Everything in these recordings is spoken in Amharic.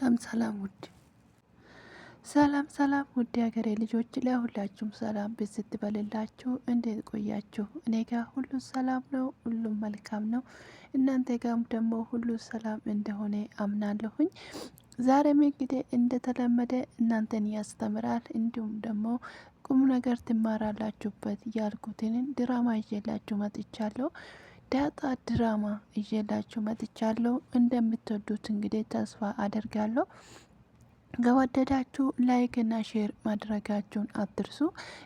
ሰላም ውድ ሀገሬ ልጆች ለሁላችሁም ሰላም ብዝት በልላችሁ። እንዴት ቆያችሁ? እኔ ጋር ሁሉ ሰላም ነው፣ ሁሉም መልካም ነው። እናንተ ጋርም ደግሞ ሁሉ ሰላም እንደሆነ አምናለሁኝ። ዛሬም እንግዲህ እንደተለመደ እናንተን ያስተምራል እንዲሁም ደግሞ ቁም ነገር ትማራላችሁበት ያልኩትን ድራማ ይዤላችሁ መጥቻለሁ። ዳጣ ድራማ ይዤላችሁ መጥቻለሁ። እንደምትወዱት እንግዲህ ተስፋ አደርጋለሁ። ከወደዳችሁ ላይክ እና ሼር ማድረጋችሁን አትርሱ።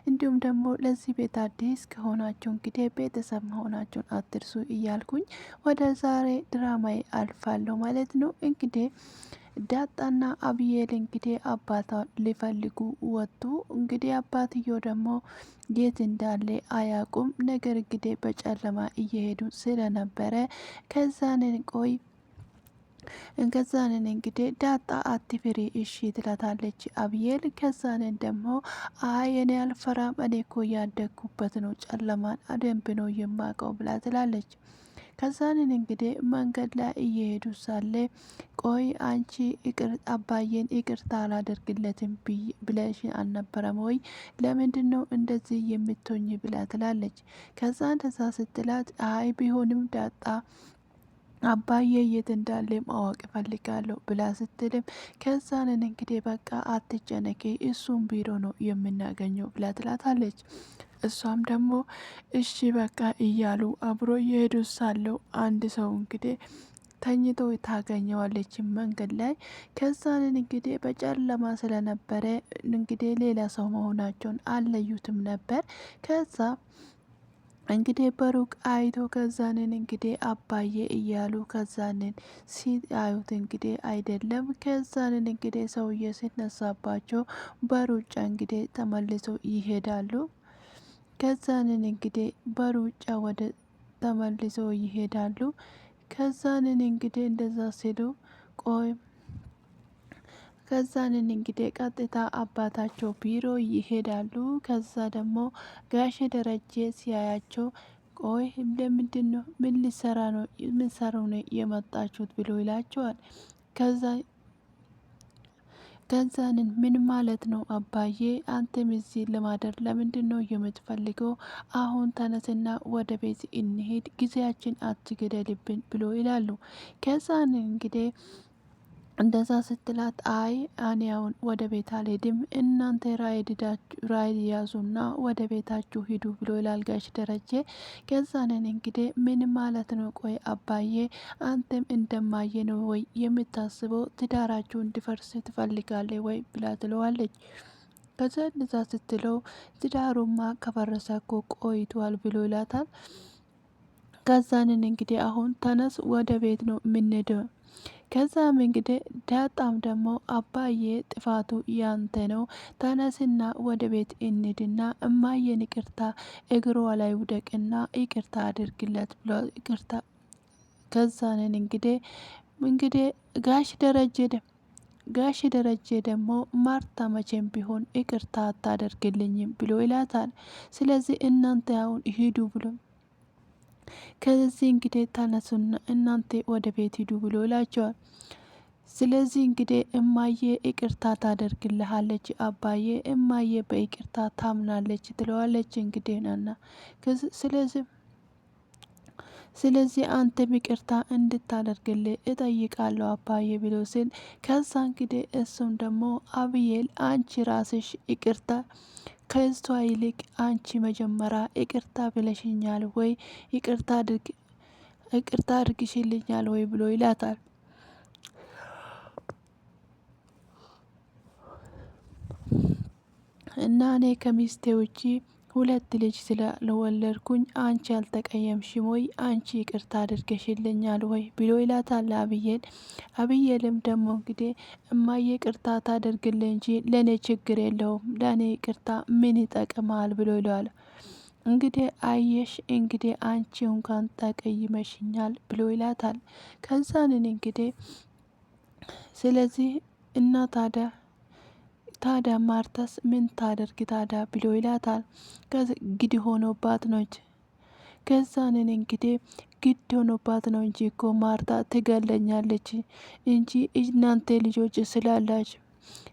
እንዲሁም ደግሞ ለዚህ ቤት አዲስ ከሆናችሁ እንግዲህ ቤተሰብ መሆናችሁን አትርሱ እያልኩኝ ወደ ዛሬ ድራማዬ አልፋለሁ ማለት ነው። እንግዲህ ዳጣና አብዬል እንግዲህ አባታ ሊፈልጉ ወጡ። እንግዲህ አባትየው ደግሞ የት እንዳለ አያውቁም። ነገር እንግዲህ በጨለማ እየሄዱ ስለነበረ ከዛንን ቆይ ከዛንን እንግዲህ ዳጣ አትፍሪ እሺ ትላታለች አብዬል። ከዛንን ደግሞ አይ እኔ አልፈራም፣ እኔ እኮ ያደግኩበት ነው፣ ጨለማን አደንብ ነው የማውቀው ብላ ትላለች። ከዛንን እንግዲህ መንገድ ላይ እየሄዱ ሳለ ቆይ አንቺ አባዬን ይቅርታ አላደርግለትም ብለሽ አልነበረም ወይ? ለምንድን ነው እንደዚህ የምትሆኝ ብላ ትላለች። ከዛ እንደዛ ስትላት አይ ቢሆንም ዳጣ አባዬ የት እንዳለ ማወቅ እፈልጋለሁ ብላ ስትልም ከዛንን እንግዲህ በቃ አትጨነቂ እሱም ቢሮ ነው የምናገኘው ብላ ትላታለች። እሷም ደግሞ እሺ በቃ እያሉ አብሮ እየሄዱ ሳለው አንድ ሰው እንግዲህ ተኝቶ ታገኘዋለች መንገድ ላይ። ከዛንን እንግዲህ በጨለማ ስለነበረ እንግዲህ ሌላ ሰው መሆናቸውን አልለዩትም ነበር። ከዛ እንግዲህ በሩቅ አይቶ ከዛንን እንግዲህ አባዬ እያሉ ከዛንን ሲያዩት እንግዲህ አይደለም። ከዛንን እንግዲህ ሰውዬ ሲነሳባቸው በሩጫ እንግዲህ ተመልሶ ይሄዳሉ። ከዛንን እንግዲህ በሩጫ ወደ ተመልሶ ይሄዳሉ። ከዛንን እንግዲህ እንደዛ ሲሉ ቆይ ከዛንን እንግዲህ ቀጥታ አባታቸው ቢሮ ይሄዳሉ። ከዛ ደግሞ ጋሼ ደረጀ ሲያያቸው ቆይ ለምንድን ነው ምን ሊሰራ ነው ምን ሰራው ነው የመጣችሁት ብሎ ይላቸዋል። ከዛንን ምን ማለት ነው አባዬ አንተም እዚህ ለማደር ለምንድን ነው የምትፈልገው? አሁን ተነስና ወደ ቤት እንሄድ፣ ጊዜያችን አትገደልብን ብሎ ይላሉ። ከዛንን እንግዲህ እንደዛ ስትላት አይ እኔ አሁን ወደ ቤት አልሄድም፣ እናንተ ራይድ ያዙና ወደ ቤታችሁ ሂዱ ብሎ ይላል ጋሽ ደረጀ። ከዛንን እንግዲህ ምን ማለት ነው ቆይ አባዬ አንተም እንደማየ ነው ወይ የምታስበው? ትዳራችሁ እንዲፈርስ ትፈልጋለህ ወይ ብላ ትለዋለች። ከዛ እንደዛ ስትለው ትዳሩማ ከፈረሰ እኮ ቆይቷል ብሎ ይላታል። ከዛንን እንግዲህ አሁን ተነስ ወደ ቤት ነው የምንሄደው። ከዛም እንግዲህ ዳጣም ደግሞ አባዬ ጥፋቱ ያንተ ነው፣ ተነስና ወደ ቤት እንሂድና እማዬን ይቅርታ እግሯ ላይ ውደቅና ይቅርታ አድርግለት ብሎ ይቅርታ ከዛንን እንግዲህ ጋሽ ደረጀ ደግሞ ማርታ መቼም ቢሆን ይቅርታ አታደርግልኝም ብሎ ይላታል። ስለዚህ እናንተ አሁን ሂዱ ብሎ ከዚህ እንግዲህ ተነሱና እናንተ ወደ ቤት ሂዱ ብሎ ይላቸዋል። ስለዚህ እንግዲህ እማዬ ይቅርታ ታደርግልሃለች አባዬ፣ እማዬ በይቅርታ ታምናለች ትለዋለች። እንግዲህ ናና ስለዚህ አንተም ይቅርታ እንድታደርግልህ እጠይቃለሁ አባዬ ብሎ ሲል ከዛ እንግዲህ እሱም ደግሞ አብዬል አንቺ ራስሽ ይቅርታ ከእሷ ይልቅ አንቺ መጀመሪያ ይቅርታ ብለሽኛል ወይ ይቅርታ አድርግሽልኛል ወይ ብሎ ይላታል። እና እኔ ከሚስቴ ውጪ ሁለት ልጅ ስለወለድኩኝ አንቺ አልተቀየምሽም ወይ? አንቺ ይቅርታ አድርገሽልኛል ወይ ብሎ ይላታል አብዬል። አብዬልም ደግሞ እንግዲህ እማዬ ይቅርታ ታደርግልኝ እንጂ ለእኔ ችግር የለውም፣ ለእኔ ይቅርታ ምን ይጠቅማል ብሎ ይለዋል። እንግዲህ አየሽ እንግዲህ አንቺ እንኳን ተቀይመሽኛል ብሎ ይላታል። ከዛንን እንግዲህ ስለዚህ እና ታዲያ ማርታስ ምን ታደርግ ታዲያ ብሎ ይላታል። ግድ ሆኖባት ነች። ከዛንን እንግዲህ ግድ ሆኖባት ነው እንጂ እኮ ማርታ ትገለኛለች እንጂ እናንተ ልጆች ስላላችሁ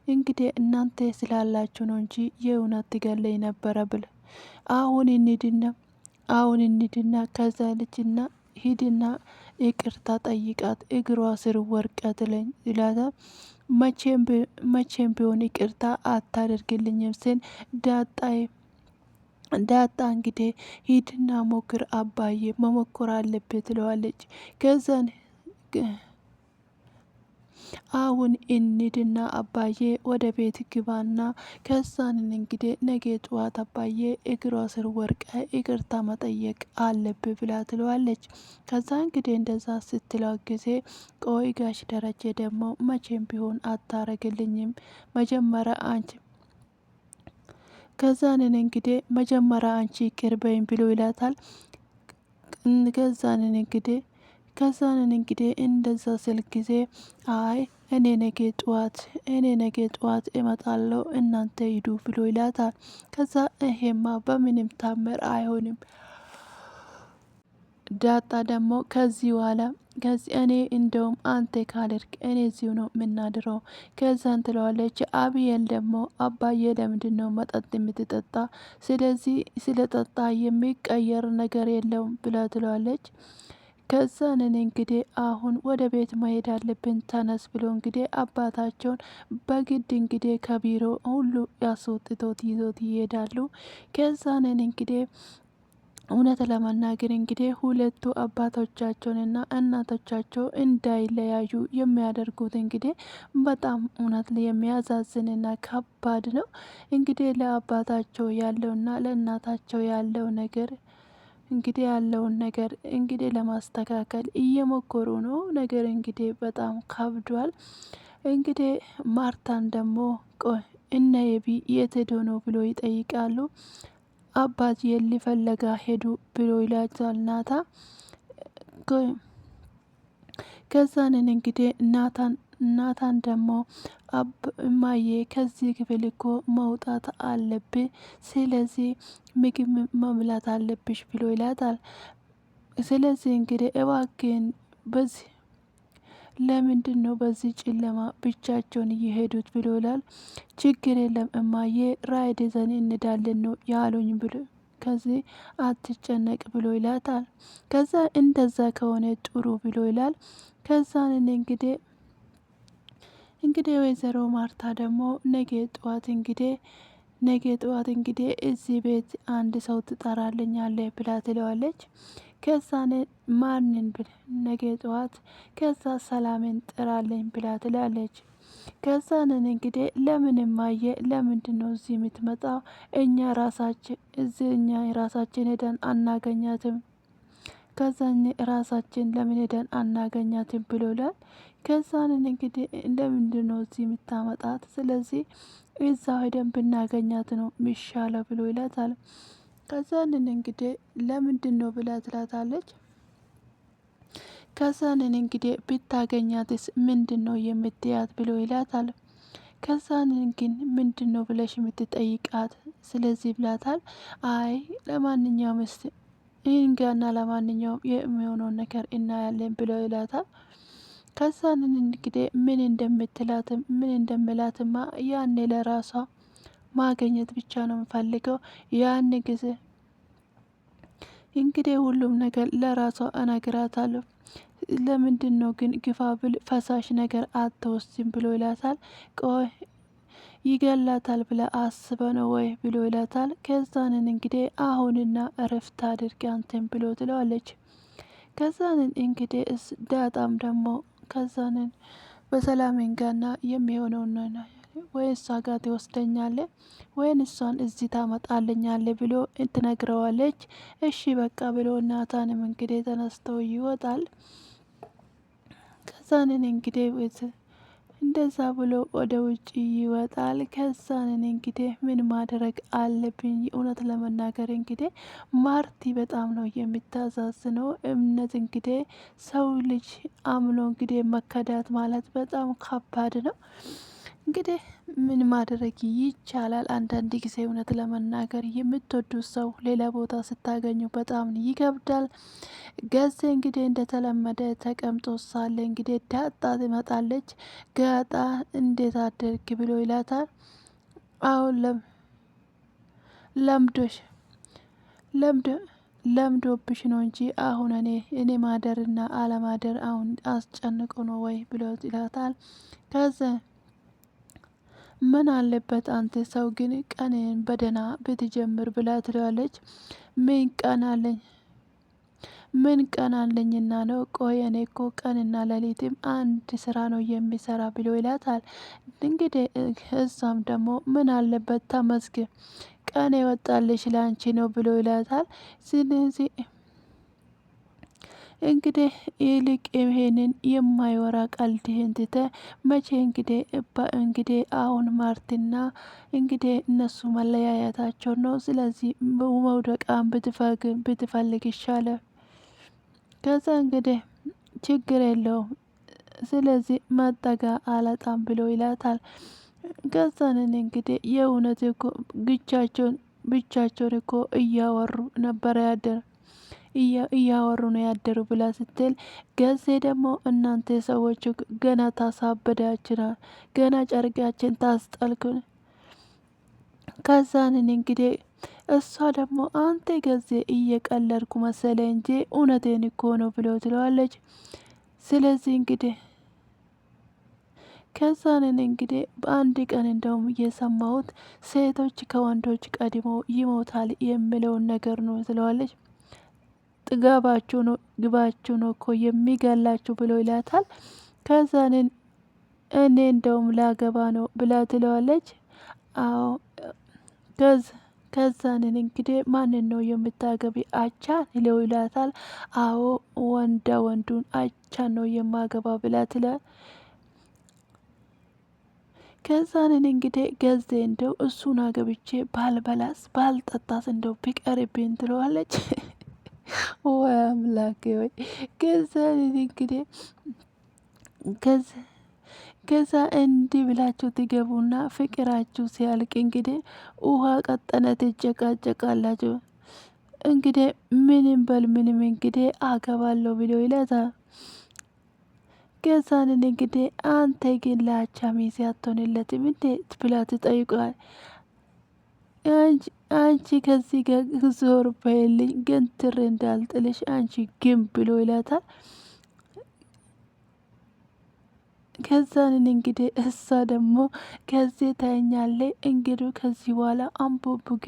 እንግዲህ እናንተ ስላላችሁ ነው እንጂ የእውነት ትገለኝ ነበረ ብል አሁን እንሂድና ከዛ ልጅና ሂድና ይቅርታ ጠይቃት እግሯ ስር ወርቀት ለኝ ይላታ። መቼም ቢሆን ይቅርታ አታደርግልኝም ስል ዳጣ እንግዲህ ሂድና ሞክር አባዬ መሞከር አለብህ ትለዋለች። ከዛን አሁን እንሂድና አባዬ ወደ ቤት ግባና ከዛንን እንግዲህ ነገ ጠዋት አባዬ እግሯ ስር ወርቀ ይቅርታ መጠየቅ አለብህ ብላ ትለዋለች። ከዛ እንግዲህ እንደዛ ስትለው ጊዜ ቆይ ጋሽ ደረጀ ደግሞ መቼም ቢሆን አታረግልኝም መጀመሪያ አንቺ ከዛንን እንግዲህ መጀመሪያ አንቺ ቅርበኝ ብሎ ይላታል። ከዛንን እንግዲህ እንደዛ ስል ጊዜ አይ እኔ ነገ ጠዋት እመጣለሁ እናንተ ሂዱ ብሎ ይላታል። ከዛ ይሄማ በምንም ታምር አይሆንም ዳጣ ደግሞ ከዚህ እኔ እንደውም አንተ ካልሄድክ እኔ እዚሁ ነው የምናድረው። ከዛን ትለዋለች። አብየል ደግሞ አባዬ ለምንድን ነው መጠጥ የምትጠጣ? ስለዚህ ስለጠጣ የሚቀየር ነገር የለውም ብላ ትለዋለች። ከዛን እኔ እንግዲህ አሁን ወደ ቤት መሄድ አለብን ተነስ ብሎ እንግዲህ አባታቸውን በግድ እንግዲህ ከቢሮ ሁሉ ያስወጥቶት ይዞት ይሄዳሉ። ከዛን እኔ እንግዲህ እውነት ለመናገር እንግዲህ ሁለቱ አባቶቻቸውንና እናቶቻቸው እንዳይለያዩ የሚያደርጉት እንግዲህ በጣም እውነት የሚያዛዝንና ከባድ ነው። እንግዲህ ለአባታቸው ያለውና ለእናታቸው ያለው ነገር እንግዲህ ያለውን ነገር እንግዲህ ለማስተካከል እየሞከሩ ነው። ነገር እንግዲህ በጣም ከብዷል። እንግዲህ ማርታን ደግሞ ቆይ እነ የቢ የት ሄዶ ነው ብሎ ይጠይቃሉ። አባት ሊፈለጋ ሄዱ ብሎ ይላቸዋል ናታ። ከዛንን እንግዲህ ናታን ደግሞ እማዬ ከዚህ ክፍል እኮ መውጣት አለብህ፣ ስለዚህ ምግብ መብላት አለብሽ ብሎ ይላታል። ስለዚህ እንግዲህ እባክህን በዚህ ለምንድን ነው በዚህ ጨለማ ብቻቸውን እየሄዱት ብሎ ይላል። ችግር የለም እማዬ ራይድ ይዘን እንዳለን ነው ያሉኝ ብሎ ከዚህ አትጨነቅ ብሎ ይላታል። ከዛ እንደዛ ከሆነ ጥሩ ብሎ ይላል። ከዛን እንግዲህ ወይዘሮ ማርታ ደግሞ ነገ ጠዋት እንግዲህ እዚህ ቤት አንድ ሰው ትጠራልኛለህ ብላ ትለዋለች። ከዛን ማንን ብል ነገ ጠዋት ከዛ ሰላምን ጥራለኝ ብላ ትላለች። ከዛንን እንግዲህ ለምንም አየ ለምንድን ነው እዚህ የምትመጣው? እኛ ራሳችን ሄደን አናገኛትም? ከዛን ራሳችን ለምን ሄደን አናገኛትም ብሎ ይላል። ከዛንን እንግዲህ ለምንድን ነው እዚህ የምታመጣት? ስለዚህ እዛ ሄደን ብናገኛት ነው ሚሻለው ብሎ ይላታል። ከዛንን እንግዲህ ለምንድን ነው ብላ ትላታለች። ከዛንን እንግዲህ ብታገኛትስ ምንድን ነው የምትያት ብሎ ይላታል። ከዛንን ግን ምንድን ነው ብለሽ የምትጠይቃት? ስለዚህ ብላታል። አይ ለማንኛውም ይህንጋና ለማንኛውም የሚሆነውን ነገር እናያለን ብሎ ይላታል። ከዛንን እንግዲህ ምን እንደምላትማ ያኔ ለራሷ ማገኘት ብቻ ነው የምፈልገው። ያን ጊዜ እንግዲህ ሁሉም ነገር ለራሷ እነግራታለሁ። ለምንድን ነው ግን ግፋ ብል ፈሳሽ ነገር አትወስድም ብሎ ይላታል። ቆይ ይገላታል ብለ አስበ ነው ወይ ብሎ ይላታል። ከዛንን እንግዲህ አሁንና እረፍት አድርጊ አንተን ብሎ ትለዋለች። ከዛንን እንግዲህ ዳጣም ደግሞ ከዛንን በሰላሜን ጋና የሚሆነውን ወይ እሷ ጋር ትወስደኛለ ወይን እሷን እዚህ ታመጣልኛለ ብሎ ትነግረዋለች። እሺ በቃ ብሎ ናታንም እንግዲህ ተነስተው ይወጣል። ከዛንን እንግዲህ እንደዛ ብሎ ወደ ውጭ ይወጣል። ከዛንን እንግዲህ ምን ማድረግ አለብኝ? እውነት ለመናገር እንግዲህ ማርቲ በጣም ነው የምታዛዝነው። እምነት እንግዲህ ሰው ልጅ አምኖ እንግዲህ መከዳት ማለት በጣም ከባድ ነው። እንግዲህ ምን ማድረግ ይቻላል? አንዳንድ ጊዜ እውነት ለመናገር የምትወዱት ሰው ሌላ ቦታ ስታገኙ በጣም ይከብዳል። ገዜ እንግዲህ እንደተለመደ ተቀምጦ ሳለ እንግዲህ ዳጣ ትመጣለች። ጋጣ እንዴት አደርግ ብሎ ይላታል። አሁን ለምዶሽ ለምዶ ለምዶብሽ ነው እንጂ አሁን እኔ ማደርና አለማደር አሁን አስጨንቆ ነው ወይ ብሎ ይላታል። ከዛ ምን አለበት አንተ ሰው ግን ቀንን በደህና ብትጀምር ብላ ትለዋለች። ምን ቀን አለኝ ምን ቀን አለኝና ነው? ቆይ እኔ እኮ ቀንና ሌሊትም አንድ ስራ ነው የሚሰራ ብሎ ይላታል። እንግዲህ እሷም ደግሞ ምን አለበት ተመስገን ቀን የወጣልሽ ላንቺ ነው ብሎ ይላታል። ስለዚህ እንግዲህ ይልቅ ይሄንን የማይወራ ቀልድህን ትተህ መቼ እንግዲህ አሁን ማርቲና እንግዲህ እነሱ መለያየታቸው ነው። ስለዚህ መውደቃን ብትፈልግ ይሻላል። ከዛ እንግዲህ ችግር የለውም ስለዚህ መጠጋ አላጣም ብሎ ይላታል። ከዛንን እንግዲህ የእውነት እኮ ብቻቸውን እኮ እያወሩ ነበረ እያወሩ ነው ያደሩ ብላ ስትል ገዜ ደግሞ እናንተ ሰዎች ገና ታሳበዳችናል፣ ገና ጨርቃችን ታስጠልኩን። ከዛንን እንግዲህ እሷ ደግሞ አንተ ገዜ እየቀለድኩ መሰለ እንጂ እውነቴን እኮ ነው ብሎ ትለዋለች። ስለዚህ እንግዲህ ከዛንን እንግዲህ በአንድ ቀን እንደውም እየሰማሁት ሴቶች ከወንዶች ቀድሞ ይሞታል የሚለውን ነገር ነው ትለዋለች። ጥጋባችሁ ነው ግባችሁ ነው እኮ የሚገላችሁ ብሎ ይላታል። ከዛንን እኔ እንደውም ላገባ ነው ብላ ትለዋለች። አዎ ከዛንን እንግዲህ ማንን ነው የምታገቢ? አቻን ይለው ይላታል። አዎ ወንዱን አቻን ነው የማገባ ብላ ትለ ከዛንን እንግዲህ ገዜ እንደው እሱን አገብቼ ባልበላስ ባልጠጣስ እንደው ቢቀርብኝ ትለዋለች። ወይ አምላኬ ወይ! ከዛንን እንግዲህ ከዛ እንዲህ ብላችሁ ትገቡና ፍቅራችሁ ሲያልቅ እንግዲህ ውሃ ቀጠነ ትጨቃጨቃላችሁ። እንግዲህ ምንም በል ምንም እንግዲህ አገባለሁ ብሎ ይለታል። ከዛንን እንግዲህ አንተ ግን ለአቻ ሚዜ አትሆንለትም እንዴት ብላ ትጠይቋል። አንቺ ከዚህ ጋር ዞር በይልኝ ገንትር እንዳልጥልሽ አንቺ ግን ብሎ ይላታል። ከዛንን እንግዲህ እሷ ደግሞ ከዚህ ታኛለች እንግዲህ ከዚህ በኋላ አንቦብጌ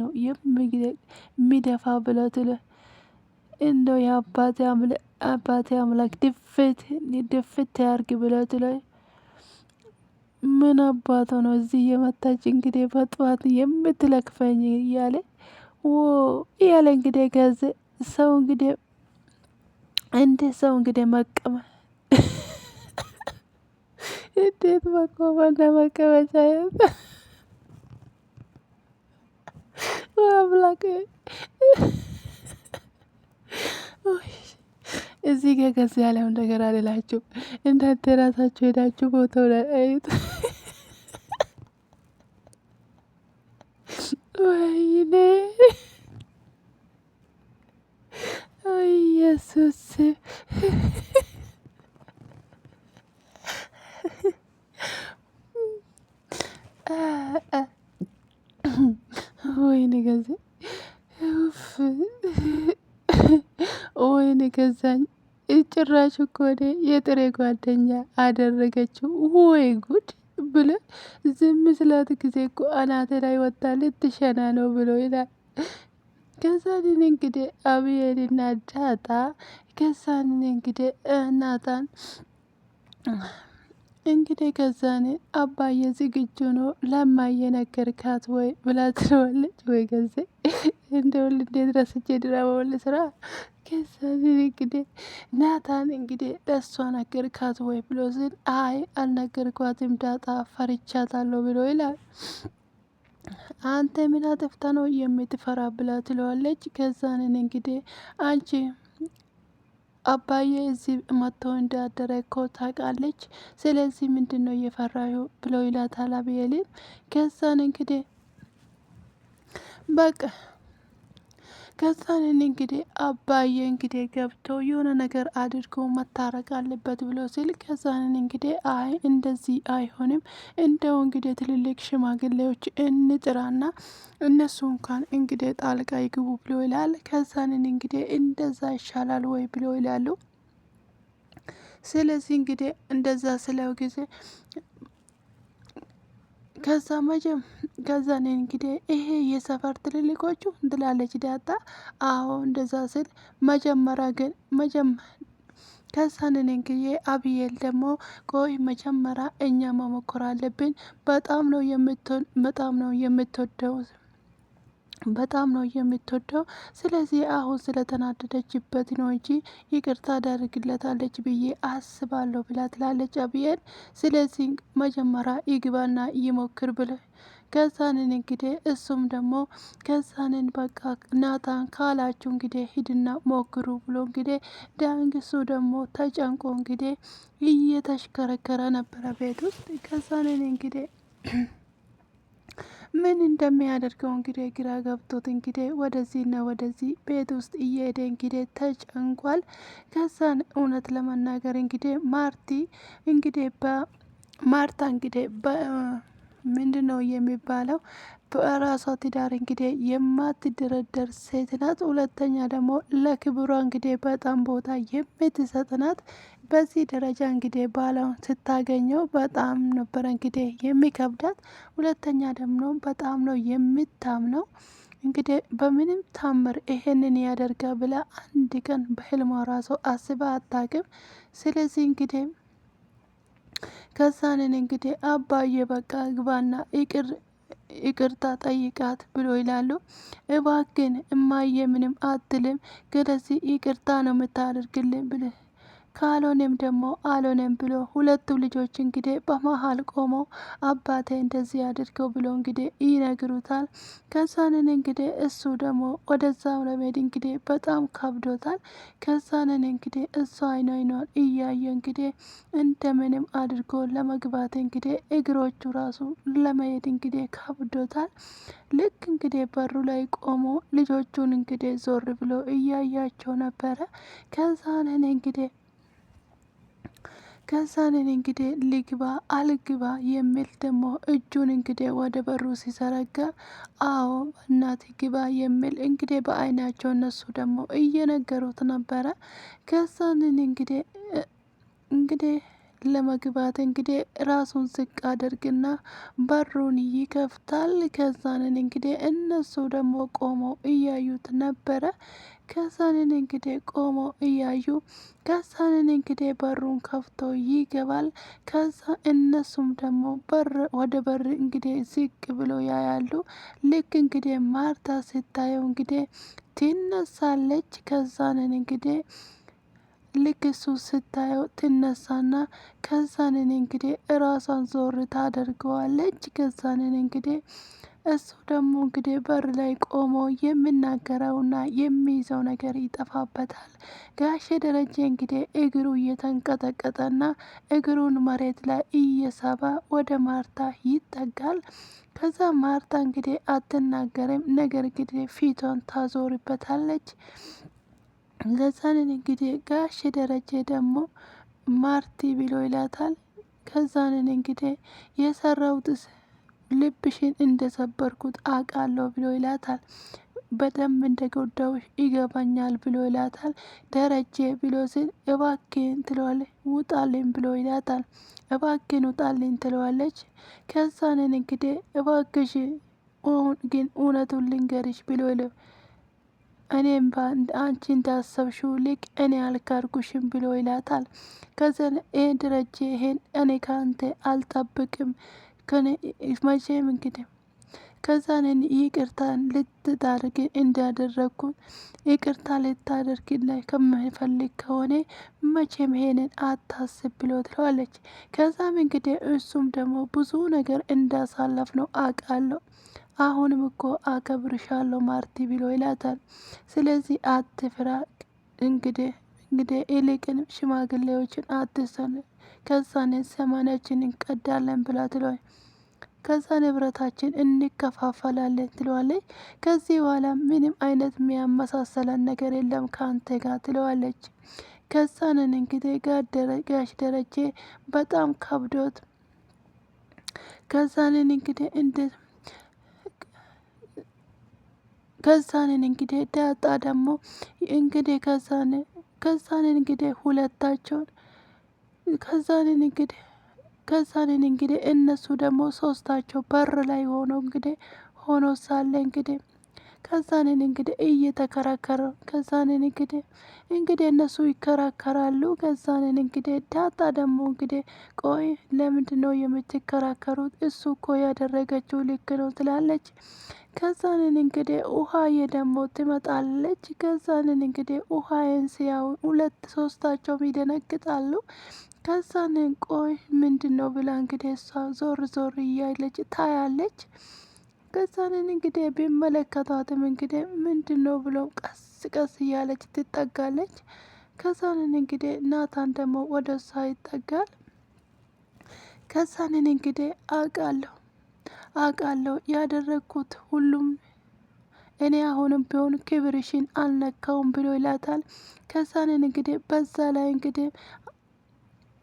ነው የሚደፋ ብለው ትለ እንደው የአባቴ አምላክ ድፍት ያርግ ብለው ትለ ምን አባቶ ነው እዚህ የመጣች እንግዲህ በጠዋት የምትለክፈኝ እያለ እያለ እንግዲህ ከዚ ሰው እንግዲህ እንደ ሰው እንግዲህ መቀመ እንዴት መቆመና መቀመጫ አምላክ እዚህ ጋር ከዚህ ያለውን ነገር አልላችሁ እንዳንተ ራሳችሁ ሄዳችሁ ቦታው ላይ አዩት። ወይኔ ኢየሱስ ወይኔ ገዜ ወይኔ ገዛኝ ጭራሽ እኮ የጥሬ ጓደኛ አደረገችው። ወይ ጉድ ብለ ዝም ስላት ጊዜ እኮ አናቴ ላይ ወጣ ልትሸና ነው ብሎ ይላል። ከዛንን እንግዲህ አብዬልና ዳጣ ከዛንን እንግዲህ ናታን እንግዲህ ከዛኔ አባዬ ዝግጁ ነው ለማየ ነገርካት ወይ ብላ ትለዋለች። ወይ ገዜ እንደውል እንዴት ረስቼ ድራማውን ልስራ። ከዛኔ እንግዲህ ናታን እንግዲህ ለእሷ ነገርካት ወይ ብሎ ስል አይ አልነገርኳትም ዳጣ ፈርቻታለሁ ብሎ ይላል። አንተ ምን አጥፍታ ነው የምትፈራ ብላ ትለዋለች። ከዛንን እንግዲህ አንቺ አባዬ እዚህ መጥቶ እንዳደረ እኮ ታውቃለች። ስለዚህ ምንድን ነው እየፈራዩ ብሎ ይላታል አቤልን። ከዛን እንግዲህ በቃ ከዛን እንግዲህ አባዬ እንግዲህ ገብቶ የሆነ ነገር አድርጎ መታረቅ አለበት ብሎ ሲል ከዛን እንግዲህ አይ እንደዚህ አይሆንም፣ እንደው እንግዲህ ትልልቅ ሽማግሌዎች እንጥራና እነሱ እንኳን እንግዲህ ጣልቃ ይግቡ ብሎ ይላል። ከዛንን እንግዲህ እንደዛ ይሻላል ወይ ብሎ ይላሉ። ስለዚህ እንግዲህ እንደዛ ስለው ጊዜ ከዛ እኔ እንግዲህ ይሄ የሰፈር ትልልቆቹ እንትላለች ዳጣ። አዎ እንደዛ ስል መጀመሪያ ግን ከዛንን እንግዲህ አብዬል ደግሞ ቆይ መጀመሪያ እኛ መሞከር አለብን። በጣም ነው የምትወደው በጣም ነው የምትወደው። ስለዚህ አሁን ስለተናደደችበት ነው እንጂ ይቅርታ አደርግለታለች ብዬ አስባለሁ ብላ ትላለች አብዬል። ስለዚህ መጀመሪያ ይግባና ይሞክር ብለ ከዛንን እንግዲህ እሱም ደግሞ ከዛንን በቃ ናታን ካላችሁ እንግዲህ ሂድና ሞክሩ ብሎ እንግዲህ ዳንግሱ ደግሞ ተጨንቆ እንግዲህ እየተሽከረከረ ነበረ ቤት ውስጥ። ከዛንን እንግዲህ ምን እንደሚያደርገው እንግዲህ ግራ ገብቶት እንግዲህ ወደዚህና ወደዚህ ቤት ውስጥ እየሄደ እንግዲህ ተጨንቋል። ከዛን እውነት ለመናገር እንግዲህ ማርታ እንግዲህ ምንድን ነው የሚባለው በራሷ ትዳር እንግዲህ የማትደረደር ሴት ናት። ሁለተኛ ደግሞ ለክብሯ እንግዲህ በጣም ቦታ የምትሰጥ ናት። በዚህ ደረጃ እንግዲህ ባሏን ስታገኘው በጣም ነበረ እንግዲህ የሚከብዳት። ሁለተኛ ደግሞ በጣም ነው የምታምነው። እንግዲህ በምንም ታምር ይሄንን ያደርጋ ብላ አንድ ቀን በህልሟ ራሱ አስባ አታውቅም። ስለዚህ እንግዲህ ከዛንን እንግዲህ አባዬ በቃ ግባና ይቅርታ ጠይቃት ብሎ ይላሉ። እባክን እማዬ ምንም አትልም፣ ስለዚህ ይቅርታ ነው የምታደርግልን ብልህ ካልሆነም ደግሞ አልሆነም ብሎ ሁለቱ ልጆች እንግዲህ በመሀል ቆሞ አባቴ እንደዚህ አድርገው ብሎ እንግዲህ ይነግሩታል። ከዛንን እንግዲህ እሱ ደግሞ ወደዛው ለመሄድ እንግዲህ በጣም ከብዶታል። ከዛንን እንግዲህ እሱ አይኗን እያየ እንግዲህ እንደምንም አድርጎ ለመግባት እንግዲህ እግሮቹ ራሱ ለመሄድ እንግዲህ ከብዶታል። ልክ እንግዲህ በሩ ላይ ቆሞ ልጆቹን እንግዲህ ዞር ብሎ እያያቸው ነበረ። ከዛንን እንግዲህ ልግባ አልግባ የሚል ደግሞ እጁን እንግዲህ ወደ በሩ ሲዘረጋ አዎ እናት ግባ የሚል እንግዲህ በአይናቸው እነሱ ደግሞ እየነገሩት ነበረ። ከዛንን እንግዲህ ለመግባት እንግዲህ ራሱን ዝቅ አድርግና በሩን ይከፍታል። ከዛንን እንግዲህ እነሱ ደግሞ ቆሞ እያዩት ነበረ። ከዛንን እንግዲህ ቆሞ እያዩ ከዛንን እንግዲህ በሩን ከፍቶ ይገባል። ከዛ እነሱም ደግሞ ወደ በር እንግዲህ ዝቅ ብሎ ያያሉ። ልክ እንግዲህ ማርታ ስታየው እንግዲህ ትነሳለች። ከዛንን እንግዲህ ልክ እሱ ስታየው ትነሳና ከዛንን እንግዲህ እራሷን ዞር ታደርገዋለች። ከዛንን እንግዲህ እሱ ደግሞ እንግዲህ በር ላይ ቆሞ የሚናገረውና የሚይዘው ነገር ይጠፋበታል። ጋሼ ደረጀ እንግዲህ እግሩ እየተንቀጠቀጠና እግሩን መሬት ላይ እየሳበ ወደ ማርታ ይጠጋል። ከዛ ማርታ እንግዲህ አትናገርም፣ ነገር እንግዲህ ፊቷን ታዞርበታለች። ከዛንን እንግዲህ ጋሼ ደረጀ ደግሞ ማርቲ ብሎ ይላታል። ከዛንን እንግዲህ የሰራውትስ ልብሽን እንደሰበርኩት አውቃለሁ ብሎ ይላታል። በደንብ እንደጎዳውሽ ይገባኛል ብሎ ይላታል። ደረጀ ብሎ ሲል እባክህን ትለዋለች። ውጣልኝ ብሎ ይላታል። እባክህን ውጣልኝ ትለዋለች። ከዛንን እንግዲህ እባክሽ ግን እውነቱን ልንገርሽ ብሎ እኔም አንቺ እንዳሰብሽው ልክ እኔ አልካድኩሽም ብሎ ይላታል። ከዛን ደረጀ ይሄን እኔ ከአንተ አልጠብቅም መቼም እንግዲህ ከዛንን ይቅርታን ልትዳርግ እንዳደረግኩት ይቅርታ ልታደርግላይ ከምፈልግ ከሆነ መቼም ይሄንን አታስብ ብሎ ትለዋለች። ከዛም እንግዲህ እሱም ደግሞ ብዙ ነገር እንዳሳለፍ ነው አውቃለሁ፣ አሁንም እኮ አከብርሻለሁ ማርቲ ብሎ ይላታል። ስለዚህ አትፍራ እንግዲህ እንግዲህ ይልቅን ሽማግሌዎችን አትሰን ከዛኔ ሰማናችን እንቀዳለን ብላ ትለዋል። ከዛ ንብረታችን እንከፋፈላለን ትለዋለች። ከዚህ በኋላ ምንም አይነት የሚያመሳሰለን ነገር የለም ከአንተ ጋር ትለዋለች። ከዛንን እንግዲህ ጋሽ ደረጀ በጣም ከብዶት ከዛንን እንግዲህ ከዛንን እንግዲህ ዳጣ ደግሞ እንግዲህ ከዛንን እንግዲህ ሁለታቸውን ከዛንን እንግዲህ እነሱ ደግሞ ሶስታቸው በር ላይ ሆኖ ሳለ እንግዲህ ከዛንን እንግዲህ እየተከራከረ ከዛንን እንግዲህ እነሱ ይከራከራሉ። ከዛንን እንግዲህ ዳጣ ደግሞ እንግዲህ ቆይ ለምንድን ነው የምትከራከሩት? እሱ እኮ ያደረገችው ልክ ነው ትላለች። ከዛንን እንግዲህ ውሃዬ ደግሞ ትመጣለች። ከዛንን እንግዲህ ውሃዬን ሲያዩ ሶስታቸውም ይደነግጣሉ። ከዛንን ቆይ ምንድን ነው ብላ እንግዲህ እሷ ዞር ዞር እያለች ታያለች። ከዛንን እንግዲህ ቢመለከቷትም እንግዲህ ምንድን ነው ብለው ቀስ ቀስ እያለች ትጠጋለች። ከዛንን እንግዲህ ናታን ደግሞ ወደ እሷ ይጠጋል። ከዛንን እንግዲህ አውቃለሁ ያደረግኩት ሁሉም እኔ አሁንም ቢሆን ክብርሽን አልነካውም ብሎ ይላታል። ከዛንን እንግዲህ በዛ ላይ እንግዲህ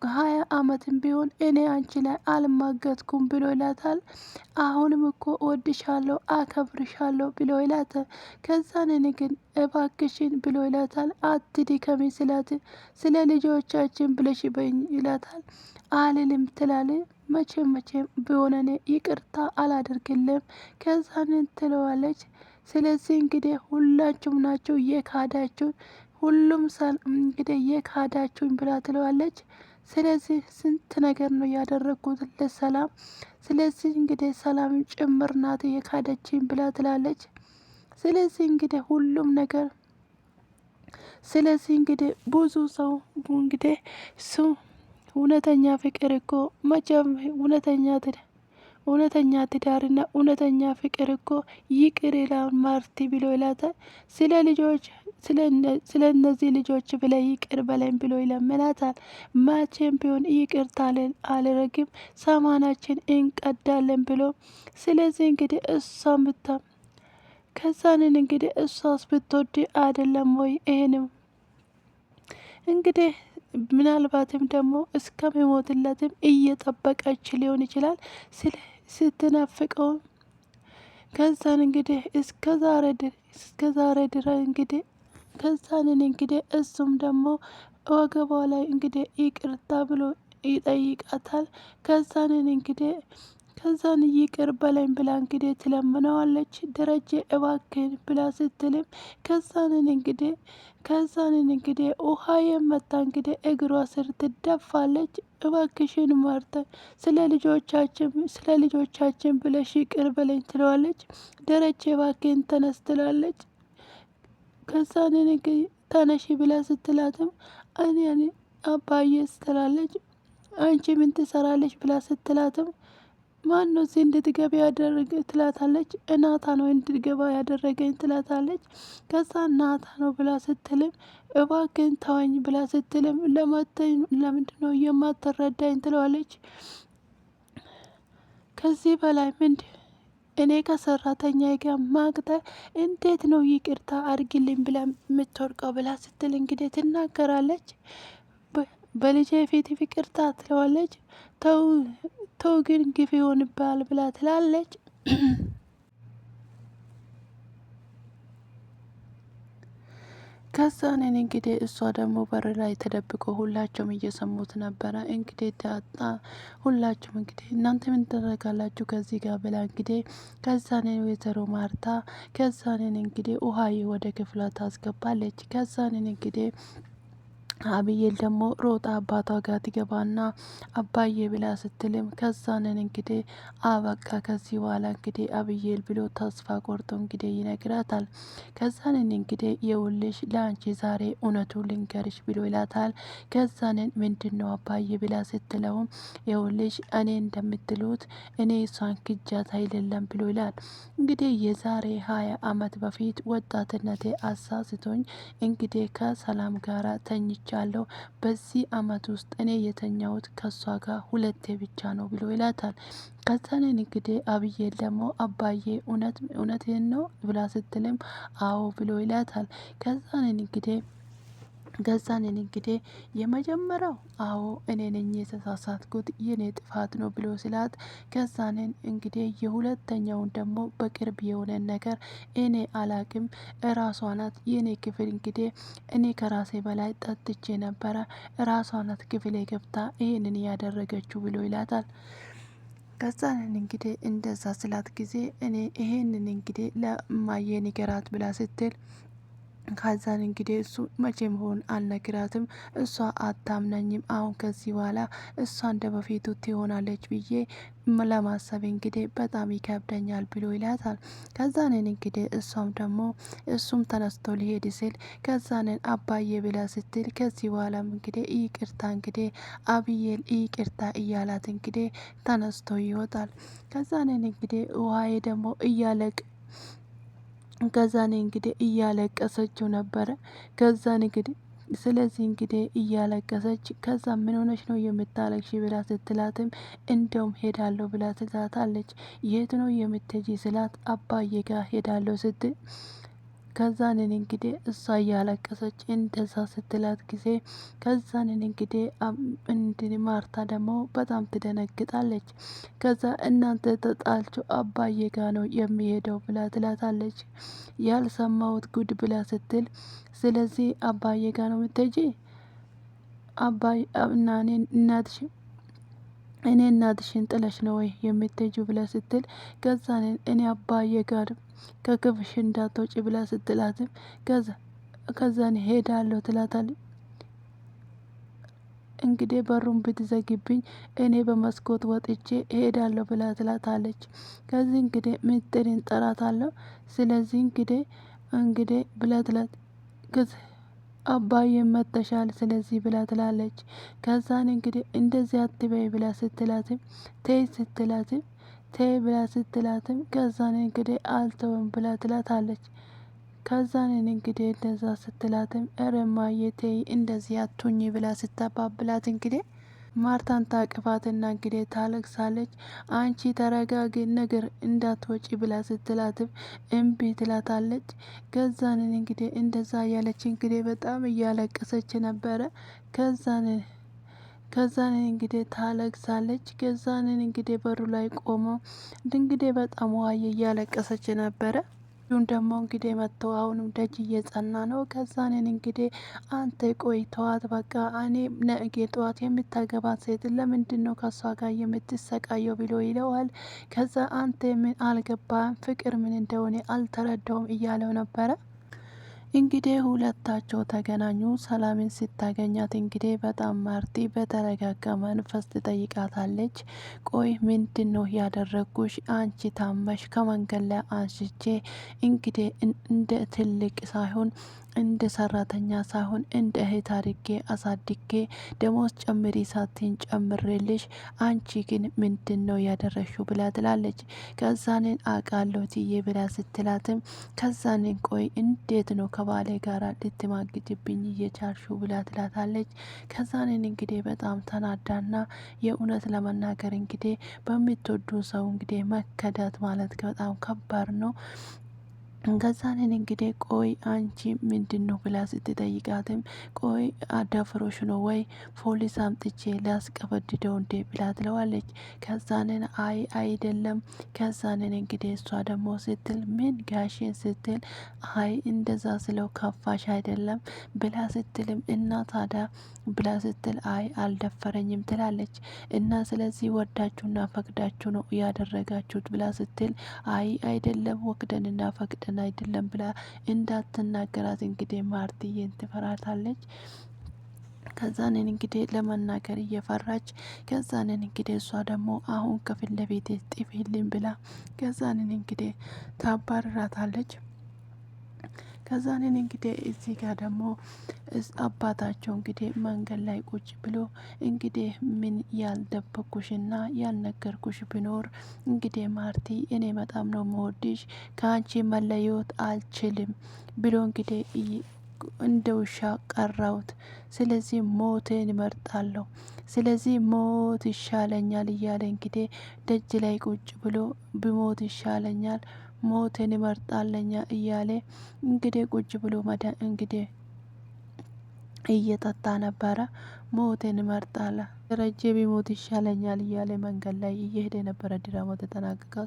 20 ዓመትም ቢሆን እኔ አንቺ ላይ አልማገጥኩም ብሎ ይላታል። አሁንም እኮ እወድሻለሁ አከብርሻለሁ ብሎ ይላታል። ከዛንን ግን እባክሽን ብሎ ይላታል። አትድከሚ ስለ ልጆቻችን ብለሽ በኝ ይላታል። አልልም ትላለች። መቼም ቢሆን እኔ ይቅርታ አላደርግልም ከዛንን ትለዋለች። ስለዚህ እንግዲህ ሁላችሁም ናቸው የካዳችሁን ሁሉም እንግዲህ የካዳችሁኝ ብላ ትለዋለች። ስለዚህ ስንት ነገር ነው ያደረግኩት ለሰላም። ስለዚህ እንግዲህ ሰላምም ጭምር ናት የካደችኝ ብላ ትላለች። ስለዚህ እንግዲህ ሁሉም ነገር ስለዚህ እንግዲህ ብዙ ሰው እንግዲህ እሱ እውነተኛ ፍቅር እኮ መቼም እውነተኛ ትዳርና እውነተኛ ፍቅር እኮ ይቅር ይላል ማርቲ ብሎ ይላታል። ስለ እነዚህ ልጆች ብለ ይቅር በለን ብሎ ይለምናታል። መቼም ቢሆን ይቅርታ አልረግም ሳማናችን እንቀዳለን ብሎ ስለዚህ እንግዲህ ከዛንን እንግዲህ እሷስ ብትወድ አይደለም ወይ ይሄንም እንግዲህ ምናልባትም ደግሞ እስከሚሞትለትም እየጠበቀች ሊሆን ይችላል ስትናፍቀውም ከዛን እንግዲህ እስከ ዛሬ ድረስ እንግዲህ ከዛንን እንግዲህ እሱም ደግሞ ወገቧ ላይ እንግዲህ ይቅርታ ብሎ ይጠይቃታል። ከዛን ይቅር በለኝ ብላ እንግዲህ ትለምነዋለች። ደረጀ እባክን ብላ ስትልም ከዛንን እንግዲህ ውሃ የመታ እንግዲህ እግሯ ስር ትደፋለች። እባክሽን ማርታ ስለ ልጆቻችን ብለሽ ይቅር በለኝ ትለዋለች። ደረጀ እባክን ተነስ ትላለች። ከዛንን ተነሺ ብላ ስትላትም እኔ አባዬ ስትላለች። አንቺ ምን ትሰራለች ብላ ስትላትም ማነው እዚህ እንድትገባ ያደረገ ትላታለች። ናታ ነው እንድትገባ ያደረገኝ ትላታለች። ከዛ ናታ ነው ብላ ስትልም እባክን ተወኝ ብላ ስትልም ለምንድን ነው የማትረዳኝ ትለዋለች። ከዚህ በላይ እኔ ከሰራተኛ ጋር እንዴት ነው ይቅርታ አድርጊልኝ ብላ የምትወርቀው ብላ ስትል እንግዲህ ትናገራለች። በልጄ ፊት ይቅርታ ትለዋለች። ተው ግን ግፍ ይሆንብሃል ብላ ትላለች። ከዛንን እንግዲህ እሷ ደግሞ በር ላይ ተደብቆ ሁላቸውም እየሰሙት ነበረ። እንግዲህ ዳጣ ሁላችሁም እንግዲህ እናንተ ምን ትደረጋላችሁ ከዚህ ጋር ብላ እንግዲህ ከዛንን ወይዘሮ ማርታ ከዛንን እንግዲህ ውሃዬ ወደ ክፍሏ ታስገባለች። ከዛንን እንግዲህ አብዬል ደግሞ ሮጣ አባቷ ጋር ትገባና አባዬ ብላ ስትልም ከዛንን እንግዲህ አበቃ ከዚህ በኋላ እንግዲህ አብዬል ብሎ ተስፋ ቆርጦ እንግዲህ ይነግራታል። ከዛንን እንግዲህ የውልሽ ለአንቺ ዛሬ እውነቱ ልንገርሽ ብሎ ይላታል። ከዛንን ምንድን ነው አባዬ ብላ ስትለውም የውልሽ እኔ እንደምትሉት እኔ እሷን ክጃት አይደለም ብሎ ይላል። እንግዲህ የዛሬ 20 ዓመት በፊት ወጣትነቴ አሳስቶኝ እንግዲህ ከሰላም ጋራ ተኝቻለሁ። በዚህ አመት ውስጥ እኔ የተኛሁት ከሷ ጋር 2 ብቻ ነው ብሎ ይላታል። ከዛንን እንግዲህ አብዬል ደግሞ አባዬ እውነቴን ነው ብላ ስትልም አዎ ብሎ ይላታል። ከዛንን እንግዲህ የመጀመሪያው አዎ እኔ ነኝ የተሳሳትኩት የኔ ጥፋት ነው ብሎ ስላት፣ ከዛንን እንግዲህ የሁለተኛውን ደግሞ በቅርብ የሆነ ነገር እኔ አላቅም እራሷ ናት የኔ ክፍል እንግዲህ እኔ ከራሴ በላይ ጠጥቼ ነበረ እራሷ ናት ክፍሌ ገብታ ይሄንን ያደረገችው ብሎ ይላታል። ከዛንን እንግዲህ እንደዛ ስላት ጊዜ እኔ ይሄንን እንግዲህ ለማየ ንገራት ብላ ስትል፣ ከዛን እንግዲህ እሱ መቼም ሆን አልነግራትም እሷ አታምናኝም። አሁን ከዚህ በኋላ እሷ እንደ በፊቱ ትሆናለች ብዬ ለማሰብ እንግዲህ በጣም ይከብደኛል ብሎ ይላታል። ከዛንን እንግዲህ እሱም ተነስቶ ሊሄድ ሲል ከዛንን አባዬ ብላ ስትል፣ ከዚህ በኋላም እንግዲህ ይቅርታ እንግዲህ አብዬል ይቅርታ እያላት እንግዲህ ተነስቶ ይወጣል። ከዛንን እንግዲህ ውሃዬ ደግሞ ከዛኔ እንግዲህ እያለቀሰችው ነበረ። ከዛን እንግዲህ ስለዚህ እንግዲህ እያለቀሰች ከዛ ምን ሆነች ነው የምታለቅሽ ብላ ስትላትም እንደውም ሄዳለሁ ብላ ትላታለች። የት ነው የምትሄጂ ስላት አባዬ ጋር ሄዳለሁ ስትል፣ ከዛንን እንግዲህ እሷ እያለቀሰች እንደዛ ስትላት ጊዜ ከዛንን እንግዲህ ማርታ ደግሞ በጣም ትደነግጣለች። ከዛ እናንተ ተጣልችሁ አባዬ ጋ ነው የሚሄደው ብላ ትላታለች። ያልሰማሁት ጉድ ብላ ስትል፣ ስለዚህ አባዬ ጋ ነው የምትሄጂ አባዬ እና እኔ እናትሽን ጥለሽ ነው ወይ የምትሄጂው ብላ ስትል፣ ከዛንን እኔ አባዬ ጋር ከክፍሽ እንዳትወጪ ብላ ስትላትም ከዛን ሄዳለሁ ትላታለች። እንግዲህ በሩን ብትዘግብኝ እኔ በመስኮት ወጥቼ ሄዳለሁ ብላ ትላታለች። ከዚህ እንግዲህ ምጥሪን ጠራታለሁ። ስለዚህ እንግዲህ ብላ ትላት አባዬ መተሻል ስለዚህ ብላ ትላለች። ከዛን እንግዲህ እንደዚህ አትበይ ብላ ስትላትም ተይ ብላ ስትላትም ከዛን እንግዲህ አልተውም ብላ ትላታለች። ከዛንን እንግዲህ እንደዛ ስትላትም እረ እማዬ ተይ እንደዚህ አቱኝ ብላ ስታባብላት እንግዲህ ማርታን ታቅፋትና እንግዲህ ታለቅሳለች። አንቺ ተረጋጊ ነገር እንዳትወጪ ብላ ስትላትም እምቢ ትላታለች። ከዛንን እንግዲህ እንደዛ እያለች እንግዲህ በጣም እያለቀሰች ነበረ። ከዛንን እንግዲህ ታለቅሳለች። ከዛንን እንግዲህ በሩ ላይ ቆመው እንግዲህ በጣም ዋየ እያለቀሰች ነበረ። ሁን ደግሞ እንግዲህ መጥተው አሁንም ደጅ እየጸና ነው። ከዛንን እንግዲህ አንተ ቆይ ተዋት በቃ እኔ ነገ ጠዋት የምታገባት ሴት ለምንድን ነው ከሷ ጋር የምትሰቃየው ብሎ ይለዋል። ከዛ አንተ ምን አልገባም ፍቅር ምን እንደሆነ አልተረዳውም እያለው ነበረ። እንግዲህ ሁለታቸው ተገናኙ። ሰላምን ስታገኛት እንግዲህ በጣም ማርቲ በተረጋጋ መንፈስ ትጠይቃታለች። ቆይ ምንድን ነው ያደረጉሽ? አንቺ ታመሽ ከመንገድ ላይ አንስቼ እንግዲህ እንደ ትልቅ ሳይሆን እንደ ሰራተኛ ሳይሆን እንደ እህት አድርጌ አሳድጌ ደሞዝ ጨምሪ ሳትኝ ጨምሬልሽ፣ አንቺ ግን ምንድን ነው ያደረሽው ብላ ትላለች። ከዛንን አቃለው ትዬ ብላ ስትላትም ከዛንን ቆይ እንዴት ነው ከባሌ ጋር ልትማግጭብኝ እየቻልሽው ብላ ትላታለች። ከዛንን እንግዲህ በጣም ተናዳና የእውነት ለመናገር እንግዲህ በምትወዱ ሰው እንግዲህ መከዳት ማለት በጣም ከባድ ነው። ከዛንን እንግዲህ ቆይ አንቺ ምንድን ነው ብላ ስትጠይቃትም ቆይ አዳፍሮሽ ነው ወይ ፖሊስ አምጥቼ ሊያስቀበድደው እንዴ ብላ ትለዋለች። ከዛንን አይ አይደለም። ከዛንን እንግዲህ እሷ ደግሞ ስትል ምን ጋሼን ስትል አይ እንደዛ ስለው ከፋሽ አይደለም ብላ ስትልም እና ታዲያ ብላ ስትል አይ አልደፈረኝም ትላለች። እና ስለዚህ ወዳችሁና ፈቅዳችሁ ነው ያደረጋችሁት ብላ ስትል አይ አይደለም ወክደንና ፈቅደን አይደለም ብላ እንዳትናገራት እንግዲህ ማርትዬን ትፈራታለች። ከዛንን እንግዲህ ለመናገር እየፈራች ከዛንን እንግዲህ እሷ ደግሞ አሁን ከፊት ለፊት ጥፊልኝ ብላ ከዛንን እንግዲህ ታባርራታለች። ከዛንን እንግዲህ እዚህ ጋር ደግሞ አባታቸው እንግዲህ መንገድ ላይ ቁጭ ብሎ እንግዲህ ምን ያልደበኩሽና ያልነገርኩሽ ቢኖር እንግዲህ ማርቲ እኔ በጣም ነው መወድሽ ከአንቺ መለየት አልችልም ብሎ እንግዲህ እንደ ውሻ ቀራውት። ስለዚህ ሞትን እመርጣለሁ፣ ስለዚህ ሞት ይሻለኛል እያለ እንግዲህ ደጅ ላይ ቁጭ ብሎ ብሞት ይሻለኛል ሞትን እመርጣለኛ እያለ እንግዲህ ቁጭ ብሎ እንግዲህ እየጠጣ ነበረ። ሞትን እመርጣለሁ ደረጀ ቢሞት ይሻለኛል እያለ መንገድ ላይ እየሄደ ነበረ ድራማው ተጠናቀቀው።